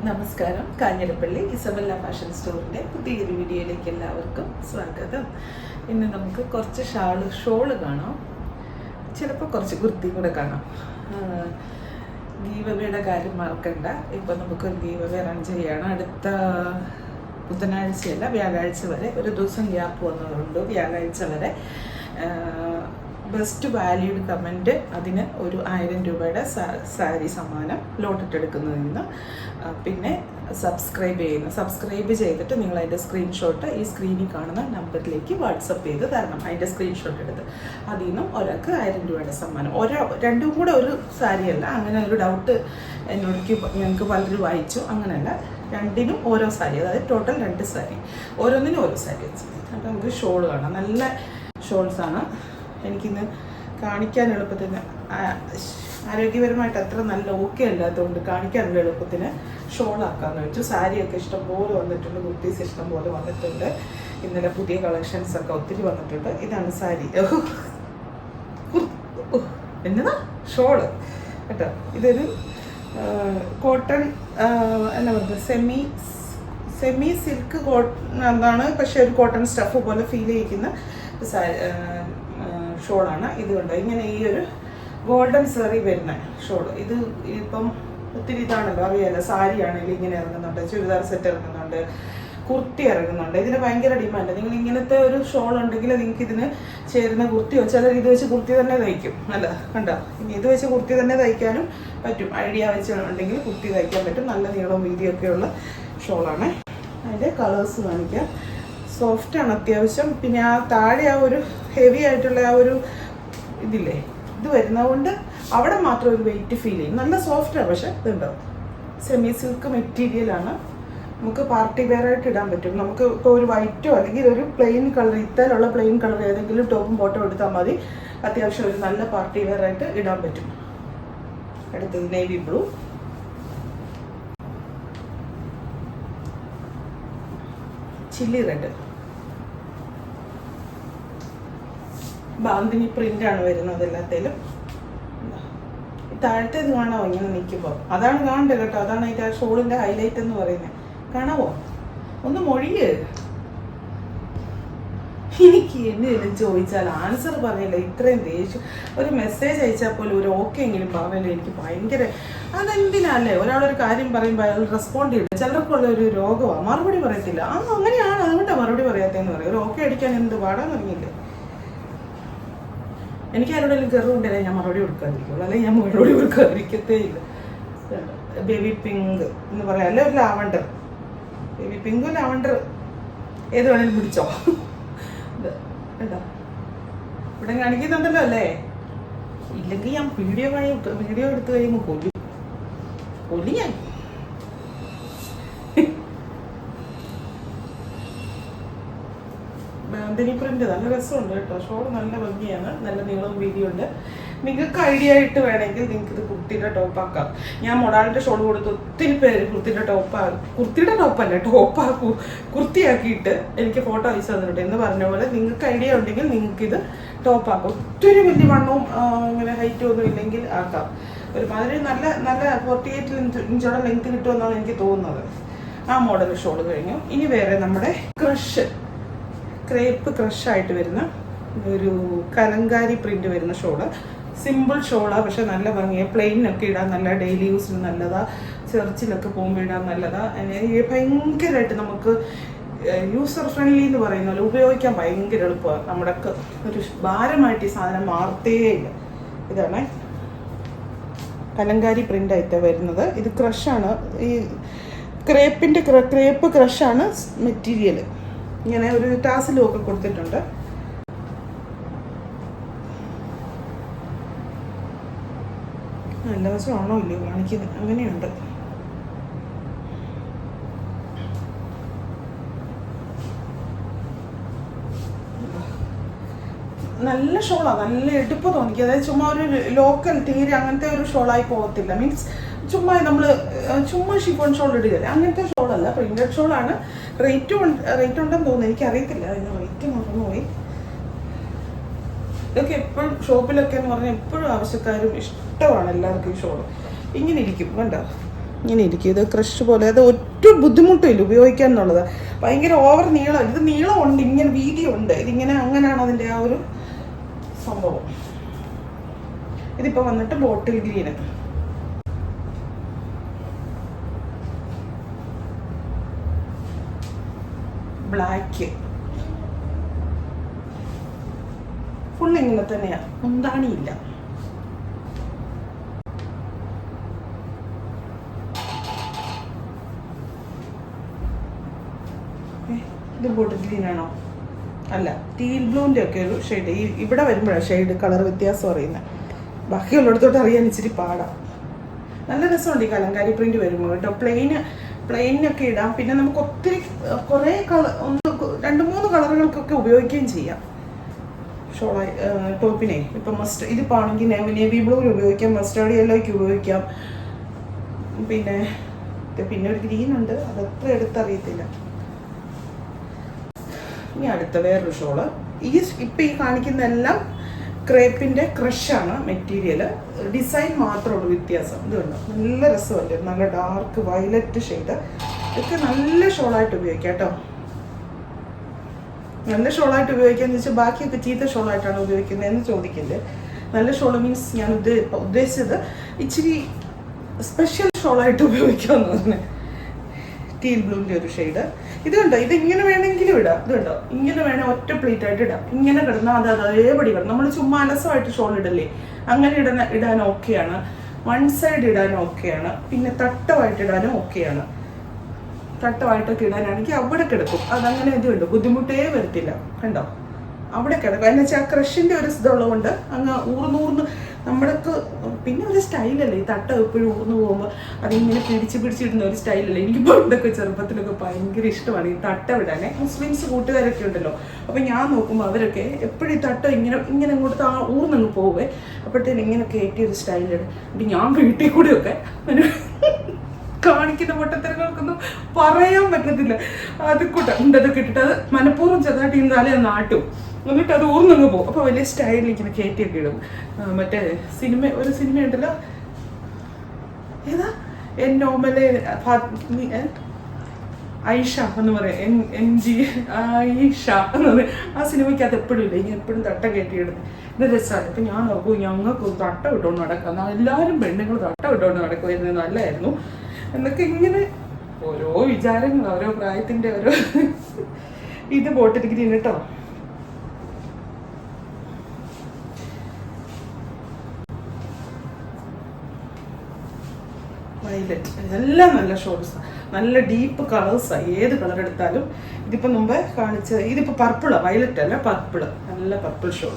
നമസ്കാരം. Kanjirappally Isabella fashion സ്റ്റോറിൻ്റെ പുതിയൊരു വീഡിയോയിലേക്ക് എല്ലാവർക്കും സ്വാഗതം. ഇന്ന് നമുക്ക് കുറച്ച് ഷോള് കാണാം, ചിലപ്പോൾ കുറച്ച് കുർത്തി കൂടെ കാണാം. ഗീവവേയുടെ കാര്യം മറക്കണ്ട. ഇപ്പം നമുക്കൊരു ഗീവവേ റൺ ചെയ്യണം. അടുത്ത ബുധനാഴ്ചയല്ല, വ്യാഴാഴ്ച വരെ ഒരു ദിവസം ഗ്യാപ്പ് വന്നതുകൊണ്ട് വ്യാഴാഴ്ച വരെ ബെസ്റ്റ് വാല്യൂഡ് കമൻറ്റ് അതിന് ഒരു 1000 രൂപയുടെ സാരി സമ്മാനം ലോട്ടിട്ടെടുക്കുന്നതിൽ നിന്ന്. പിന്നെ സബ്സ്ക്രൈബ് ചെയ്തിട്ട് നിങ്ങൾ അതിൻ്റെ സ്ക്രീൻഷോട്ട് ഈ സ്ക്രീനിൽ കാണുന്ന നമ്പറിലേക്ക് വാട്സപ്പ് ചെയ്ത് തരണം. അതിൻ്റെ സ്ക്രീൻഷോട്ട് എടുത്ത് അതിൽ നിന്നും ഒരാൾക്ക് 1000 രൂപയുടെ സമ്മാനം. രണ്ടും കൂടെ ഒരു സാരിയല്ല, അങ്ങനെ ഒരു ഡൗട്ട് ഞങ്ങൾക്ക് പലരും വായിച്ചു. അങ്ങനെയല്ല, രണ്ടിനും ഓരോ സാരി, അതായത് ടോട്ടൽ 2 സാരി, ഓരോന്നിനും ഓരോ സാരി വെച്ച്. അപ്പോൾ നമുക്ക് ഷോൾ കാണാം. നല്ല ഷോൾസാണ്. എനിക്കിന്ന് കാണിക്കാൻ എളുപ്പത്തിന്, ആരോഗ്യപരമായിട്ട് അത്ര നല്ല ഓക്കെ അല്ലാത്തതുകൊണ്ട് കാണിക്കാനുള്ള എളുപ്പത്തിന് ഷോളാക്കാമെന്ന് വെച്ചു. സാരിയൊക്കെ ഇഷ്ടംപോലെ വന്നിട്ടുണ്ട്, കുർത്തീസ് ഇഷ്ടംപോലെ വന്നിട്ടുണ്ട്. ഇന്നലെ പുതിയ കളക്ഷൻസ് ഒക്കെ ഒത്തിരി വന്നിട്ടുണ്ട്. ഇതാണ് സാരി. എന്നതാ ഷോള് കേട്ടോ. ഇതൊരു കോട്ടൺ എന്നാ പറയുക, സെമി സിൽക്ക് എന്താണ്, പക്ഷെ ഒരു കോട്ടൺ സ്റ്റഫ് പോലെ ഫീൽ ചെയ്യിക്കുന്ന ഷോളാണ്. ഇതുകൊണ്ട് ഇങ്ങനെ ഈ ഒരു ഗോൾഡൻ സെറി വരുന്ന ഷോൾ. ഇത് ഇപ്പം ഒത്തിരി ഇതാണല്ലോ, അറിയാലോ. സാരി ആണെങ്കിലും ഇങ്ങനെ ഇറങ്ങുന്നുണ്ട്, ചുരിദാർ സെറ്റ് ഇറങ്ങുന്നുണ്ട്, കുർത്തി ഇറങ്ങുന്നുണ്ട്. ഇതിന് ഭയങ്കര ഡിമാൻഡ്. നിങ്ങൾ ഇങ്ങനത്തെ ഒരു ഷോൾ ഉണ്ടെങ്കിൽ നിങ്ങൾക്ക് ഇതിന് ചേരുന്ന കുർത്തിയോ, ചിലർ ഇത് വെച്ച് കുർത്തി തന്നെ തയ്ക്കും. അല്ല കണ്ടോ, ഇനി ഇത് വെച്ച് കുർത്തി തന്നെ തയ്ക്കാനും പറ്റും. ഐഡിയ വെച്ച് ഉണ്ടെങ്കിൽ കുർത്തി തയ്ക്കാൻ പറ്റും. നല്ല നീളവും വീതിയൊക്കെയുള്ള ഷോളാണ്. അതിൻ്റെ കളേഴ്സ് കാണിക്കാം. സോഫ്റ്റാണ് അത്യാവശ്യം. പിന്നെ ആ താഴെ ആ ഒരു ഹെവി ആയിട്ടുള്ള ആ ഒരു ഇതില്ലേ, ഇത് വരുന്നതുകൊണ്ട് അവിടെ മാത്രം ഒരു വെയിറ്റ് ഫീൽ ചെയ്യും. നല്ല സോഫ്റ്റാണ്, പക്ഷെ ഇതുണ്ടാവും. സെമി സിൽക്ക് മെറ്റീരിയലാണ്. നമുക്ക് പാർട്ടി വെയർ ആയിട്ട് ഇടാൻ പറ്റും. നമുക്ക് ഇപ്പോൾ ഒരു വൈറ്റോ അല്ലെങ്കിൽ ഒരു പ്ലെയിൻ കളർ, ഇത്തരമുള്ള പ്ലെയിൻ കളർ ഏതെങ്കിലും ടോപ്പും ബോട്ടം എടുത്താൽ മതി. അത്യാവശ്യം ഒരു നല്ല പാർട്ടി വെയർ ആയിട്ട് ഇടാൻ പറ്റും. അടുത്തത് navy blue, chilli red, bandhani print ആണ് വരുന്നത് എല്ലാത്തേലും. താഴത്തേത് കാണാവോ ഇങ്ങനെ നിൽക്കുമ്പോൾ? അതാണ് കാണണ്ടേ കേട്ടോ. അതാണ് അതിൻ്റെ ആ ഷോളിൻ്റെ ഹൈലൈറ്റ് എന്ന് പറയുന്നത്. കാണാവോ? ഒന്ന് മൊഴിയ്. എനിക്ക് എന്തെങ്കിലും ചോദിച്ചാൽ ആൻസർ പറയില്ല. ഇത്രയും ദേഷ്യം. ഒരു മെസ്സേജ് അയച്ചാൽ പോലും ഒരു ഓക്കെ എങ്കിലും പറഞ്ഞില്ല. എനിക്ക് ഭയങ്കര അതെന്തിനല്ലേ, ഒരാളൊരു കാര്യം പറയുമ്പോൾ അയാൾ റെസ്പോണ്ട് ചെയ്യില്ല. ചിലർക്കുള്ള ഒരു രോഗമാണ്, മറുപടി പറയത്തില്ല. അങ്ങനെയാണ്, അതുകൊണ്ടാണ് മറുപടി പറയാത്തതെന്ന് പറയും. ഒരു ഓക്കെ അടിക്കാൻ എന്ത് പാടാന്ന് പറഞ്ഞില്ലേ. എനിക്ക് ആരോടെങ്കിലും കയറുകൊണ്ടല്ലേ ഞാൻ മറുപടി കൊടുക്കാതിരിക്കുള്ളൂ, അല്ലെങ്കിൽ ഞാൻ മറുപടി കൊടുക്കാതിരിക്കത്തേ ഇല്ല. ബേബി പിങ്ക് എന്ന് പറയാം, അല്ലെ ഒരു ലാവണ്ടർ. ബേബി പിങ്ക് ലാവണ്ടർ ഏത് വേണേലും പിടിച്ചോ. കേട്ടോ, ഇവിടെ കാണിക്കുന്നുണ്ടല്ലോ അല്ലേ. ഇല്ലെങ്കിൽ ഞാൻ വീഡിയോ എടുത്ത് കഴിയുമ്പോൾ കൊല്ലി ഞാൻ. ബാന്തിനി പ്രിന്റ് നല്ല രസമുണ്ട് കേട്ടോ. ഷോൾ നല്ല ഭംഗിയാണ്, നല്ല നീളവും വീതിയുണ്ട്. നിങ്ങൾക്ക് ഐഡിയ ആയിട്ട് വേണമെങ്കിൽ നിങ്ങൾക്ക് ഇത് കുർത്തിയുടെ ടോപ്പാക്കാം. ഞാൻ മൊഡാളിൻ്റെ ഷോൾ കൊടുത്ത് ഒത്തിരി പേര് കുർത്തിയുടെ ടോപ്പല്ല കുർത്തിയാക്കിയിട്ട് എനിക്ക് ഫോട്ടോ അയച്ചു തന്നിട്ടുണ്ട്. എന്ന് പറഞ്ഞ പോലെ നിങ്ങൾക്ക് ഐഡിയ ഉണ്ടെങ്കിൽ നിങ്ങൾക്കിത് ടോപ്പാക്കാം. ഒത്തിരി വലിയ വണ്ണവും ഇങ്ങനെ ഹൈറ്റും ഒന്നും ഇല്ലെങ്കിൽ ആക്കാം. ഒരുമാതിരി നല്ല 48 ഇഞ്ചോടെ ലെങ്ത് കിട്ടുമെന്നാണ് എനിക്ക് തോന്നുന്നത്. ആ മോഡൽ ഷോൾ കഴിഞ്ഞു. ഇനി വേറെ നമ്മുടെ ക്രേപ്പ് ക്രഷായിട്ട് വരുന്ന ഒരു കലങ്കാരി പ്രിന്റ് വരുന്ന ഷോള്. സിമ്പിൾ ഷോളാണ്, പക്ഷെ നല്ല ഭംഗിയാണ്. പ്ലെയിനൊക്കെ ഇടാൻ നല്ല, ഡെയിലി യൂസിന് നല്ലതാ, ചർച്ചിലൊക്കെ പോകുമ്പോൾ ഇടാൻ നല്ലതാ. ഭയങ്കരമായിട്ട് നമുക്ക് യൂസർ ഫ്രണ്ട്ലി എന്ന് പറയുന്നത്, ഉപയോഗിക്കാൻ ഭയങ്കര എളുപ്പമാണ്. നമ്മുടെ ഒരു ഭാരമായിട്ട് ഈ സാധനം മാറത്തേ ഇല്ല. ഇതാണ് കലങ്കാരി പ്രിന്റ് ആയിട്ട് വരുന്നത്. ഇത് ക്രഷാണ്. ഈ ക്രേപ്പ് ക്രഷാണ് മെറ്റീരിയൽ. ഇങ്ങനെ ഒരു ടാസിലും ഒക്കെ കൊടുത്തിട്ടുണ്ട്. നല്ല ദിവസമാണോ ഇല്ലയോ കാണിക്കുന്നത്, അങ്ങനെയുണ്ട്. നല്ല ഷോളാണ്, നല്ല എടുപ്പ് തോന്നിക്കുക. അതായത് ചുമ്മാ ഒരു ലോക്കൽ തീരെ അങ്ങനത്തെ ഒരു ഷോളായി പോകത്തില്ല. മീൻസ് ചുമ്മാ ഷിഫോൺ ഷോൾ ഇടുകയല്ലേ, അങ്ങനത്തെ ഷോളല്ല, പ്രിന്റഡ് ഷോളാണ്. റേറ്റ് ഉണ്ടെന്ന് തോന്നുന്നു, എനിക്കറിയത്തില്ല. അതിന് റേറ്റ് മറന്നുപോയി. ഇതൊക്കെ എപ്പോഴും ഷോപ്പിലൊക്കെ എന്ന് പറഞ്ഞാൽ എപ്പോഴും ആവശ്യക്കാരും ഇഷ്ടമാണ് എല്ലാവർക്കും ഈ ഷോൾ. ഇങ്ങനെ ഇരിക്കും കണ്ടോ, ഇങ്ങനെ ഇരിക്കും. ഇത് ക്രഷ് പോലെ, അത് ഒറ്റ ബുദ്ധിമുട്ടില്ല ഉപയോഗിക്കാൻ എന്നുള്ളത്. ഭയങ്കര ഓവർ നീളം, ഇത് നീളമുണ്ട്, ഇങ്ങനെ വീതിയുണ്ട്, ഇതിങ്ങനെ അങ്ങനെയാണ് അതിൻ്റെ ആ ഒരു സംഭവം. ഇതിപ്പോൾ വന്നിട്ട് ബോട്ടിൽ ഗ്രീന്. ബ്ലാക്ക് ഫുൾ ഇങ്ങനെ തന്നെയാണ്, മുന്താണിയില്ല. ഇത് ബോട്ടിൽ ഗ്രീൻ ആണോ? അല്ല, ടീൽ ബ്ലൂവിൻ്റെ ഒക്കെ ഒരു ഷെയ്ഡ്. ഇവിടെ വരുമ്പോഴാണ് ഷെയ്ഡ് കളർ വ്യത്യാസം അറിയുന്നത്. ബാക്കിയുള്ളിടത്തോട്ട് അറിയാൻ ഇച്ചിരി പാടാണ്. നല്ല രസമുണ്ട് ഈ കലങ്കാരി പ്രിന്റ് വരുമ്പോൾ കേട്ടോ. പ്ലെയിനൊക്കെ ഇടാം. പിന്നെ നമുക്ക് ഒത്തിരി കുറേ രണ്ട് മൂന്ന് കളറുകൾക്കൊക്കെ ഉപയോഗിക്കുകയും ചെയ്യാം ഷോളായി ടോപ്പിനെ. ഇപ്പം ഇതിപ്പോൾ ആണെങ്കിൽ നേവി ബ്ലൂവിൽ ഉപയോഗിക്കാം, മസ്റ്റാർഡ് യെല്ലോയ്ക്ക് ഉപയോഗിക്കാം. പിന്നെ ഒരു ഗ്രീൻ ഉണ്ട്, അതത്ര എടുത്തറിയത്തില്ല. ഇനി അടുത്ത വേറൊരു ഷോള്. ഇപ്പം ഈ കാണിക്കുന്ന എല്ലാം ക്രേപ്പിൻ്റെ ക്രഷാണ് മെറ്റീരിയൽ. ഡിസൈൻ മാത്രമുള്ള വ്യത്യാസം. ഇത് കണ്ടോ, നല്ല രസമല്ലേ, നല്ല ഡാർക്ക് വയലറ്റ് ഷെയ്ഡ്. ഇതൊക്കെ നല്ല ഷോളായിട്ട് ഉപയോഗിക്കാം കേട്ടോ. നല്ല ഷോളായിട്ട് ഉപയോഗിക്കാന്ന് വെച്ചാൽ ബാക്കിയൊക്കെ ചീത്ത ഷോളായിട്ടാണ് ഉപയോഗിക്കുന്നത് എന്ന് ചോദിക്കില്ലേ. നല്ല ഷോൾ മീൻസ് ഞാൻ ഉദ്ദേശിച്ചത് ഇച്ചിരി സ്പെഷ്യൽ ഷോളായിട്ട് ഉപയോഗിക്കാമെന്ന് പറഞ്ഞു. ടീൽ ബ്ലൂവിൻ്റെ ഒരു ഷെയ്ഡ്. ഇത് കണ്ടോ, ഇതിങ്ങനെ വേണമെങ്കിലും ഇടാം. ഇത് കണ്ടോ, ഇങ്ങനെ വേണേൽ ഒറ്റ പ്ലേറ്റ് ആയിട്ട് ഇടാം. ഇങ്ങനെ കിടന്നാൽ അത് അതേപടി കിടണം. നമ്മൾ ചുമ്മാ അലസമായിട്ട് ഷോൾ ഇടല്ലേ, അങ്ങനെ ഇടാൻ ഓക്കെയാണ്. വൺ സൈഡ് ഇടാനും ഓക്കെയാണ്. പിന്നെ തട്ടമായിട്ട് ഇടാനും ഓക്കെയാണ്. തട്ടമായിട്ടൊക്കെ ഇടാനാണെങ്കിൽ അവിടെ കിടക്കും. അതങ്ങനെ ഇത് കണ്ടോ, ബുദ്ധിമുട്ടേ വരത്തില്ല. കണ്ടോ, അവിടെ കിടക്കും. എന്ന് വെച്ചാൽ ആ ക്രഷിൻ്റെ ഒരു ഇതുള്ളതുകൊണ്ട് അങ്ങ് ഊർന്നൂർന്ന് നമ്മൾക്ക്. പിന്നെ ഒരു സ്റ്റൈലല്ലേ ഈ തട്ട എപ്പോഴും ഊർന്നു പോകുമ്പോൾ അതിങ്ങനെ പിടിച്ചിടുന്ന ഒരു സ്റ്റൈലല്ലേ. എനിക്കിപ്പോൾ ഇതൊക്കെ ചെറുപ്പത്തിലൊക്കെ ഭയങ്കര ഇഷ്ടമാണ് ഈ തട്ട വിടാനേ. മുസ്ലിംസ് കൂട്ടുകാരൊക്കെ ഉണ്ടല്ലോ, അപ്പം ഞാൻ നോക്കുമ്പോൾ അവരൊക്കെ എപ്പോഴും ഈ തട്ട ഇങ്ങനെ അങ്ങോട്ട് ഊർന്നങ്ങ് പോവേ. അപ്പോഴത്തേനും ഇങ്ങനെ കയറ്റിയൊരു സ്റ്റൈലാണ്. അപ്പം ഞാൻ വീട്ടിൽ കൂടെയൊക്കെ കാണിക്കുന്ന പൊട്ടത്തരങ്ങൾക്കൊന്നും പറയാൻ പറ്റത്തില്ല. അത് അതൊക്കെ ഇട്ടിട്ട് അത് മനഃപൂർവ്വം ചെറുതായിട്ട് ഇന്നാലേ അത് നാട്ടും, എന്നിട്ട് അത് ഊർന്നങ്ങ് പോകും. അപ്പോൾ വലിയ സ്റ്റൈലിൽ ഇങ്ങനെ കയറ്റിയൊക്കെ ഇടും. മറ്റേ ഒരു സിനിമ ഉണ്ടല്ലോ, ഏതാ എന്നോമലെ ഐഷ എന്ന് പറയാം, NG ഐഷ എന്ന് പറയും. ആ സിനിമയ്ക്കകത്ത് എപ്പോഴും ഇല്ല, ഇങ്ങനെ എപ്പോഴും തട്ട കയറ്റിയിടുന്നത്. ഇത് രസമാണ്. ഇപ്പം ഞാൻ നോക്കൂ, ഞങ്ങൾക്ക് തട്ട ഇട്ടുകൊണ്ട് നടക്കാം, എല്ലാവരും പെണ്ണുങ്ങൾ തട്ട ഇട്ടുകൊണ്ട് നടക്കുമായിരുന്നു, നല്ലതായിരുന്നു എന്നൊക്കെ ഇങ്ങനെ ഓരോ വിചാരങ്ങൾ, ഓരോ പ്രായത്തിൻ്റെ ഓരോ. ഇത് ബോട്ടിൽ ഗ്രീൻ കേട്ടോ. വയലറ്റ്, എല്ലാം നല്ല ഷോൾസ്, നല്ല ഡീപ്പ് കളേഴ്സാണ്. ഏത് കളർ എടുത്താലും. ഇതിപ്പോൾ മുമ്പ് കാണിച്ചത് ഇതിപ്പോൾ പർപ്പിളാണ്, വയലറ്റ് അല്ല പർപ്പിള്. നല്ല പർപ്പിൾ ഷോൾ.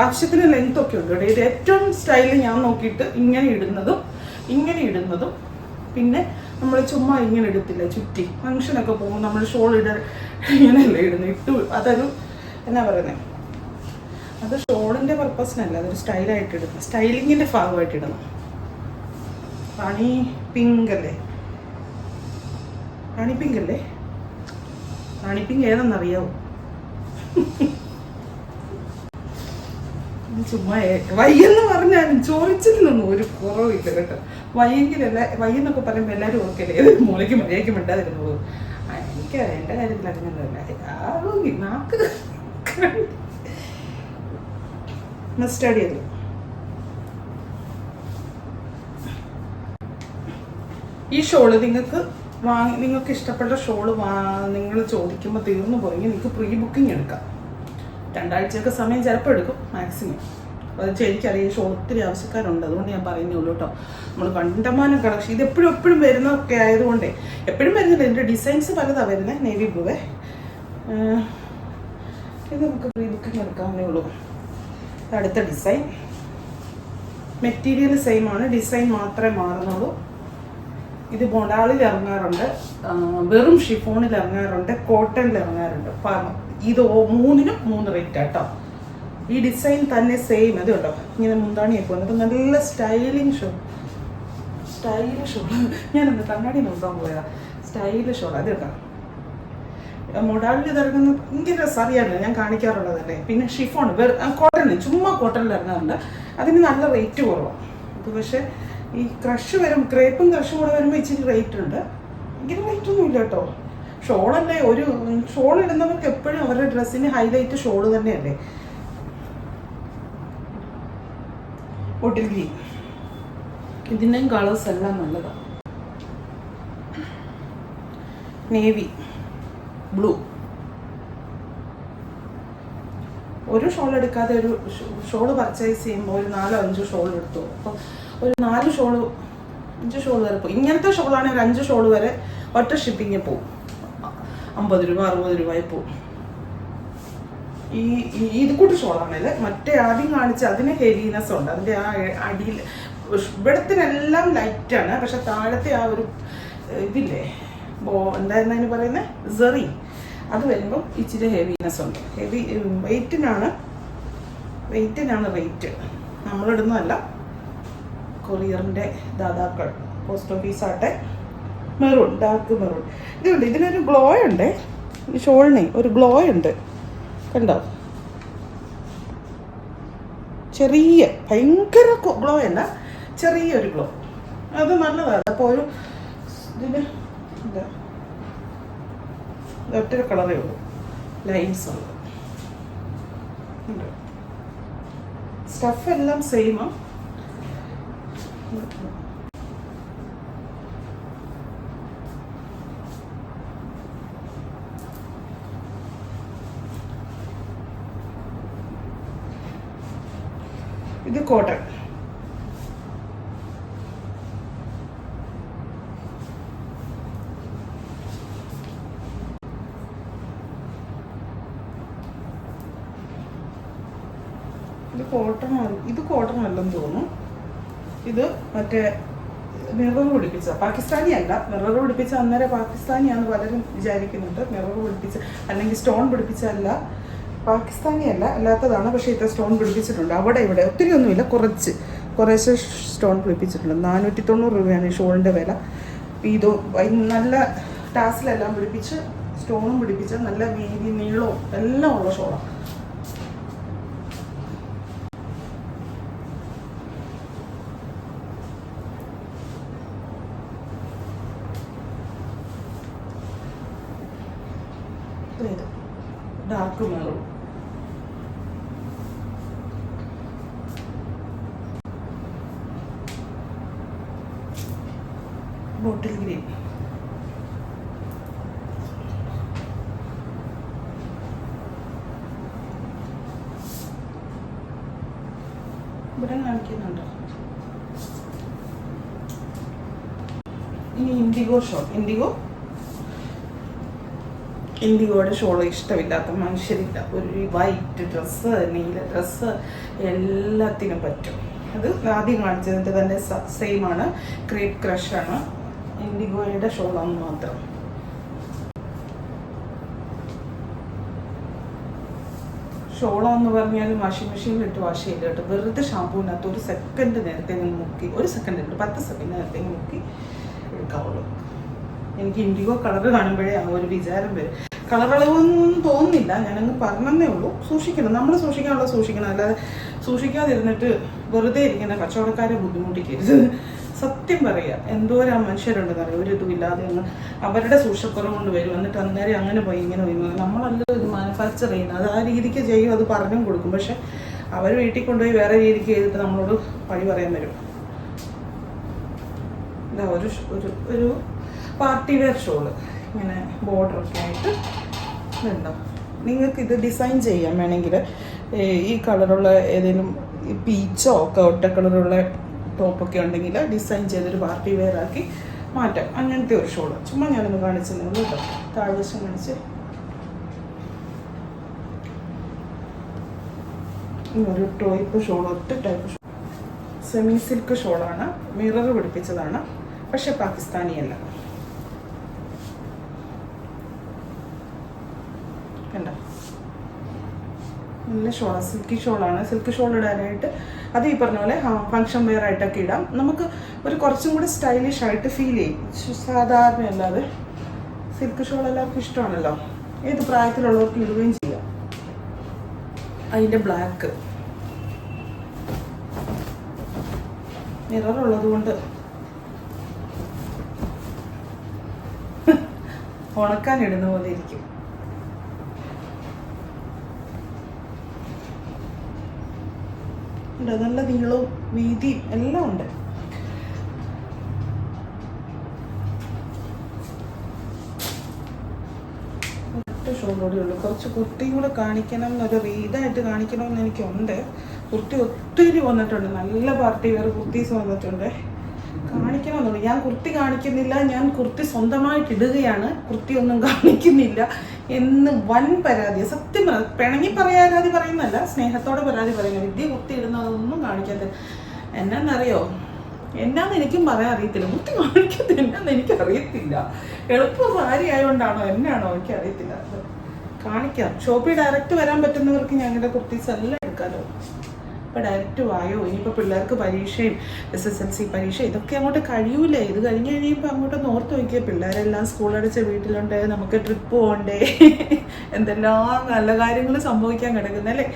ആവശ്യത്തിന് ലെങ്ത് ഒക്കെ ഉണ്ട്. ഇത് ഏറ്റവും സ്റ്റൈലിൽ ഞാൻ നോക്കിയിട്ട് ഇങ്ങനെ ഇടുന്നതും പിന്നെ നമ്മൾ ചുമ്മാ ഇങ്ങനെ ഇടത്തില്ല, ചുറ്റി ഫങ്ഷനൊക്കെ പോകുമ്പോൾ നമ്മൾ ഷോൾ ഇങ്ങനെയല്ലേ ഇടുന്നത്. അതൊരു എന്നാ പറയുന്നത്, അത് ഷോളിൻ്റെ പർപ്പസിനല്ല, അതൊരു സ്റ്റൈലായിട്ട് ഇടുന്നത്, സ്റ്റൈലിങ്ങിൻ്റെ ഭാഗമായിട്ട് ഇടുന്നു. റാണി പിങ്ക് അല്ലേ, റാണി പിങ്ക് ഏതെന്നറിയാവോ? ചുമ്മാ വയ്യെന്ന് പറഞ്ഞാലും ചോദിച്ചതിനൊന്നും ഒരു കുറവില്ല കേട്ടോ. വയ്യെന്നൊക്കെ പറയുമ്പോൾ എല്ലാവരും ഓർക്കല്ലേ, ഏത് മൂലയ്ക്ക് മഴയ്ക്ക് മിണ്ടാതിരുന്നു. എനിക്ക് എൻ്റെ കാര്യത്തിൽ അങ്ങനെയല്ല. നാക്ക് മസ്റ്റാർഡ് ചെയ്തു. ഈ ഷോള് നിങ്ങൾക്ക് ഇഷ്ടപ്പെട്ട ഷോള് നിങ്ങൾ ചോദിക്കുമ്പോൾ തീർന്നു പോയെങ്കിൽ നിങ്ങൾക്ക് പ്രീ ബുക്കിംഗ് എടുക്കാം. 2 ആഴ്ചയൊക്കെ സമയം ചിലപ്പോൾ എടുക്കും മാക്സിമം. അത് എനിക്കറിയാം, ഷോൾ ഒത്തിരി ആവശ്യക്കാരുണ്ട്, അതുകൊണ്ട് ഞാൻ പറയുന്നുള്ളൂ കേട്ടോ. നമ്മൾ കണ്ടമാനം കളക്ഷൻ, ഇത് എപ്പോഴും വരുന്നതൊക്കെ ആയതുകൊണ്ടേ, എപ്പോഴും വരുന്നില്ല, ഇതിൻ്റെ ഡിസൈൻസ് പലതാണ് വരുന്നത്. നേവി ബ്ലൂവേ, ഇത് നമുക്ക് പ്രീ ബുക്കിംഗ് എടുക്കാവുന്നേ ഉള്ളൂ. അടുത്ത ഡിസൈൻ, മെറ്റീരിയൽ സെയിം ആണ്, ഡിസൈൻ മാത്രമേ മാറുന്നുള്ളൂ. ഇത് ബൊണ്ടാളിൽ ഇറങ്ങാറുണ്ട്, വെറും ഷിഫോണിൽ ഇറങ്ങാറുണ്ട്, കോട്ടണിൽ ഇറങ്ങാറുണ്ട്. ഇത് 3നും 3 റേറ്റ് കേട്ടോ. ഈ ഡിസൈൻ തന്നെ സെയിം. അത് കേട്ടോ, ഇങ്ങനെ മുന്താണിയൊക്കെ വന്നിട്ട് നല്ല സ്റ്റൈലിങ് ഷോൾ. ഞാനെന്താ കണ്ണാടി നോക്കാൻ പോയതാ. സ്റ്റൈലിഷ് ഷോൾ അത് കേട്ടോ. മൊഡാളിൽ ഇറങ്ങുന്ന ഭയങ്കര രസറിയാമല്ലോ, ഞാൻ കാണിക്കാറുള്ളതല്ലേ. പിന്നെ ഷിഫോൺ കോട്ടണിൽ, ചുമ്മാ കോട്ടണിൽ ഇറങ്ങാറുണ്ട്. അതിന് നല്ല റേറ്റ് കുറവാണ്. അത് പക്ഷേ ഈ ക്രഷ് വരും, ക്രേപ്പും ക്രഷും കൂടെ വരുമ്പോൾ ഇച്ചിരി റേറ്റ് ഉണ്ട്. ഭയങ്കര റേറ്റ് ഒന്നും ഇല്ല കേട്ടോ. ഷോളല്ലേ, ഒരു ഷോൾ ഇടുന്നവർക്ക് എപ്പോഴും അവരുടെ ഡ്രസ്സിന് ഹൈലൈറ്റ് ഷോള് തന്നെയല്ലേ. ബോട്ടിൽ ഗ്രീൻ, ഇതിൻ്റെയും കളേഴ്സ് എല്ലാം നല്ലതാണ്. Navy blue. ഒരു ഷോൾ എടുക്കാതെ ഒരു ഷോള് പർച്ചേസ് ചെയ്യുമ്പോൾ ഒരു 4-5 ഷോൾ എടുത്തു. അപ്പോൾ ഒരു 4 ഷോള് 5 ഷോൾ വരെ പോകും. ഇങ്ങനത്തെ ഷോളാണെങ്കിൽ ഒരു 5 ഷോൾ വരെ ഒറ്റ ഷിപ്പിങ്ങിൽ പോകും. 50 രൂപ 60 രൂപയിൽ പോകും. ഇത് കൂട്ട് ഷോളാണല്ലേ. മറ്റേ ആദ്യം കാണിച്ച അതിന് ഹെവിനെസ് ഉണ്ട്. അതിൻ്റെ ആ അടിയിൽ ഇവിടത്തിനെല്ലാം ലൈറ്റാണ്, പക്ഷെ താഴത്തെ ആ ഒരു ഇതില്ലേ, എന്തായിരുന്നു അതിന് പറയുന്നത്, സെറി, അത് വരുമ്പോൾ ഇച്ചിരി ഹെവിനെസ് ഉണ്ട്. വെയിറ്റിനാണ് റേറ്റ്. നമ്മളിടുന്നതല്ല, കൊറിയറിൻ്റെ ദാതാക്കൾ, പോസ്റ്റ് ഓഫീസാട്ടെ. Maroon, dark maroon. ഇതുണ്ട്, ഇതിനൊരു ഗ്ലോ ഉണ്ട്. ഈ ഷോളിനെ ഒരു ഗ്ലോ ഉണ്ട്, കണ്ടോ? ചെറിയ, ഭയങ്കര ഗ്ലോ അല്ല, ചെറിയൊരു ഗ്ലോ. അത് നല്ലതാണ്. അപ്പോൾ ഒരു ഇതിന് എന്താ, ഒറ്റ കളറേ ഉള്ളൂ, ലൈൻസ് ഉള്ളത്. സ്റ്റഫ് എല്ലാം സെയിമാണ്. ഇത് കോട്ടൺ. ഇത് കോട്ടൺ അല്ലെന്ന് തോന്നുന്നു. ഇത് മറ്റേ മിറർ പിടിപ്പിച്ച, പാകിസ്ഥാനി അല്ല. മിറർ പിടിപ്പിച്ച അന്നേരം പാകിസ്ഥാനിയാണെന്ന് പലരും വിചാരിക്കുന്നുണ്ട്. മിറർ പിടിപ്പിച്ച അല്ലെങ്കിൽ സ്റ്റോൺ പിടിപ്പിച്ചല്ല, പാകിസ്ഥാനി അല്ല, അല്ലാത്തതാണ്. പക്ഷേ ഇത്ര സ്റ്റോൺ പിടിപ്പിച്ചിട്ടുണ്ട്. അവിടെ ഇവിടെ ഒത്തിരി ഒന്നുമില്ല, കുറേശ്ശെ സ്റ്റോൺ പിടിപ്പിച്ചിട്ടുണ്ട്. 490 രൂപയാണ് ഈ ഷോളിൻ്റെ വില. ഇത് നല്ല ടാസിലെല്ലാം പിടിപ്പിച്ച്, സ്റ്റോണും പിടിപ്പിച്ച്, നല്ല വീതി നീളവും എല്ലാം ഉള്ള ഷോളാണ്. Dark maroon. Bottle green. ഇവിടെ കാണിക്കുന്നുണ്ട്. ഇനി ഇൻഡിഗോയുടെ ഷോള് ഇഷ്ടമില്ലാത്ത മനുഷ്യരില്ല. ഒരു വൈറ്റ് ഡ്രസ്സ്, നീല ഡ്രസ്സ് എല്ലാത്തിനും പറ്റും. അത് ആദ്യം കാണിച്ചതിൻ്റെ തന്നെ സെയിം ആണ്, ക്രേപ്പ് ക്രഷാണ്. ഇൻഡിഗോയുടെ ഷോളാണ് മാത്രം. ഷോളാന്ന് പറഞ്ഞാൽ വാഷിംഗ് മെഷീനിലിട്ട് വാഷ് ചെയ്ത് കേട്ടോ, വെറുതെ ഷാമ്പൂവിനകത്ത് ഒരു സെക്കൻഡ് നേരത്തെ മുക്കി, 10 സെക്കൻഡ് നേരത്തെ മുക്കി എടുക്കാവുള്ളൂ. എനിക്ക് ഇൻഡിഗോ കളർ കാണുമ്പോഴേ ആ ഒരു വിചാരം വരും. കളറളവൊന്നും തോന്നുന്നില്ല, ഞാനങ്ങ് പറഞ്ഞതേ ഉള്ളൂ. സൂക്ഷിക്കണം, നമ്മൾ സൂക്ഷിക്കണം, അല്ലാതെ സൂക്ഷിക്കാതിരുന്നിട്ട് വെറുതെ ഇരിക്കുന്ന കച്ചവടക്കാരെ ബുദ്ധിമുട്ടിക്കരുത്. സത്യം പറയുക, എന്തോരം മനുഷ്യരുണ്ടെന്ന് അറിയാം, ഒരു ഇതും ഇല്ലാതെ അങ്ങ് അവരുടെ സൂക്ഷിക്കുറവ് കൊണ്ട് വരും. എന്നിട്ട് അന്നേരം അങ്ങനെ പോയി ഇങ്ങനെ പോയി. നമ്മളല്ല ഇത് മാനുഫാക്ചർ ചെയ്യുന്നത്, അത് ആ രീതിക്ക് ചെയ്യും, അത് പറഞ്ഞും കൊടുക്കും. പക്ഷെ അവർ വീട്ടിൽ കൊണ്ടുപോയി വേറെ രീതിക്ക് ചെയ്തിട്ട് നമ്മളോട് പഴി പറയാൻ വരും. ഇതാ ഒരു പാർട്ടി വെയർ ഷോള്, ഇങ്ങനെ ബോർഡറൊക്കെ ആയിട്ട് ഇതുണ്ടോ. നിങ്ങൾക്ക് ഇത് ഡിസൈൻ ചെയ്യാൻ വേണമെങ്കിൽ ഈ കളറുള്ള ഏതെങ്കിലും പീച്ചോ ഒക്കെ ഒറ്റ കളറുള്ള ടോപ്പൊക്കെ ഉണ്ടെങ്കിൽ ഡിസൈൻ ചെയ്തൊരു പാർട്ടി വെയർ ആക്കി മാറ്റാം. അങ്ങനത്തെ ഒരു ഷോള് ചുമ്മാ ഞാനൊന്ന് കാണിച്ചതേ ഉള്ളൂ കേട്ടോ. താഴ്വശം കാണിച്ച് ഒരു ടോപ്പ് ഷോൾ, ഒറ്റ ടൈപ്പ് ഷോൾ, സെമി സിൽക്ക് ഷോളാണ്, മിറർ പിടിപ്പിച്ചതാണ്, പക്ഷെ പാകിസ്ഥാനിയല്ല. കണ്ടോ, നല്ല ഷോളാണ്, സിൽക്കി ഷോളാണ്. സിൽക്ക് ഷോൾ ഇടാനായിട്ട് അത് ഈ പറഞ്ഞ പോലെ ഫങ്ഷൻ വെയർ ആയിട്ടൊക്കെ ഇടാം. നമുക്ക് ഒരു കുറച്ചും കൂടി സ്റ്റൈലിഷ് ആയിട്ട് ഫീൽ ചെയ്യും. സാധാരണ അല്ലാതെ സിൽക്ക് ഷോൾ എല്ലാവർക്കും ഇഷ്ടമാണല്ലോ, ഏത് പ്രായത്തിലുള്ളവർക്ക് ഇടുകയും ചെയ്യാം. അതിൻ്റെ ബ്ലാക്ക് മിററുള്ളത് കൊണ്ട് ഉണക്കാനിടുന്ന പോലെ ഇരിക്കും. നല്ല നീളവും വീതിയും എല്ലാം ഉണ്ട്. ഷോളോടെ ഉള്ളൂ. കുറച്ച് കുർത്തിയും കൂടെ കാണിക്കണം എന്നൊരു ഇതായിട്ട് കാണിക്കണമെന്ന് എനിക്കുണ്ട്. കുർത്തി ഒത്തിരി വന്നിട്ടുണ്ട്, നല്ല പാർട്ടി വെയർ കുർത്തീസ് വന്നിട്ടുണ്ട്. കാണിക്കണമെന്നുള്ളൂ. ഞാൻ കുർത്തി കാണിക്കുന്നില്ല, ഞാൻ കുർത്തി സ്വന്തമായിട്ട് ഇടുകയാണ്, കുർത്തി ഒന്നും കാണിക്കുന്നില്ല എന്ന് വൻ പരാതി. സത്യം പിണങ്ങി പരാതി പറയുന്നല്ല, സ്നേഹത്തോടെ പരാതി പറയുന്നത്. വിദ്യ കുർത്തി ഇടുന്നതൊന്നും കാണിക്കാത്ത എന്നാന്നറിയോ? എന്നാന്ന് എനിക്കും പറയാൻ അറിയത്തില്ല. കുർത്തി കാണിക്കാത്ത എന്നാന്ന് എനിക്കറിയത്തില്ല. എളുപ്പം സാരി ആയതുകൊണ്ടാണോ എന്നാണോ എനിക്കറിയത്തില്ല. കാണിക്കാം. ഷോപ്പിൽ ഡയറക്റ്റ് വരാൻ പറ്റുന്നവർക്ക് ഞങ്ങളുടെ കുർത്തീസ് എല്ലാം എടുക്കാമല്ലോ. ഇപ്പോൾ ഡയറക്റ്റ് വായോ. ഇനിയിപ്പോൾ പിള്ളേർക്ക് പരീക്ഷയും SSLC പരീക്ഷ ഇതൊക്കെ അങ്ങോട്ട് കഴിയൂലേ. ഇത് കഴിഞ്ഞ് കഴിയുമ്പോൾ അങ്ങോട്ട് ഓർത്ത് വയ്ക്കുക. പിള്ളേരെല്ലാം സ്കൂളടച്ച് വീട്ടിലുണ്ട്, നമുക്ക് ട്രിപ്പ് പോകണ്ടേ, എന്തെല്ലാം നല്ല കാര്യങ്ങൾ സംഭവിക്കാൻ കിടക്കുന്നല്ലേ.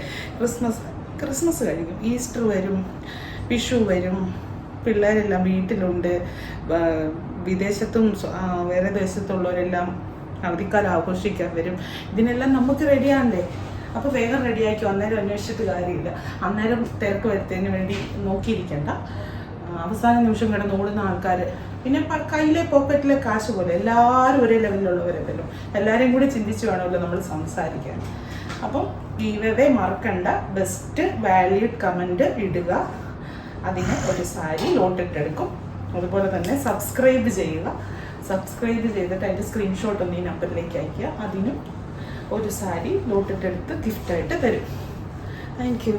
ക്രിസ്മസ് കഴിയും, ഈസ്റ്റർ വരും, വിഷു വരും, പിള്ളേരെല്ലാം വീട്ടിലുണ്ട്, വിദേശത്തും വേറെ ദേശത്തുള്ളവരെല്ലാം അവധിക്കാലം ആഘോഷിക്കാൻ വരും. ഇതിനെല്ലാം നമുക്ക് റെഡിയാണ്ടേ. അപ്പോൾ വേഗം റെഡിയാക്കി അന്നേരം അന്വേഷിച്ചിട്ട് കാര്യമില്ല. അന്നേരം തിരക്ക് വരുത്തതിന് വേണ്ടി നോക്കിയിരിക്കണ്ട. അവസാന നിമിഷം കിടന്ന് ഓടുന്ന ആൾക്കാർ, പിന്നെ കയ്യിലെ പോക്കറ്റിലെ കാശ് പോലെ എല്ലാവരും ഒരേ ലെവലിലുള്ളവരല്ലോ. എല്ലാവരെയും കൂടി ചിന്തിച്ച് വേണമല്ലോ നമ്മൾ സംസാരിക്കാൻ. അപ്പം ഗീവവേ മറക്കണ്ട. ബെസ്റ്റ് വാല്യൂഡ് കമൻറ്റ് ഇടുക. അതിന് ഒരു സാരി ലോട്ടിട്ടെടുക്കും. അതുപോലെ തന്നെ സബ്സ്ക്രൈബ് ചെയ്യുക. സബ്സ്ക്രൈബ് ചെയ്തിട്ട് അതിൻ്റെ സ്ക്രീൻഷോട്ട് ഒന്ന് ഈ നമ്പറിലേക്ക് അയയ്ക്കുക. അതിനും ഒരു സാരി ലോട്ടിട്ടെടുത്ത് ഗിഫ്റ്റായിട്ട് തരും. Thank you.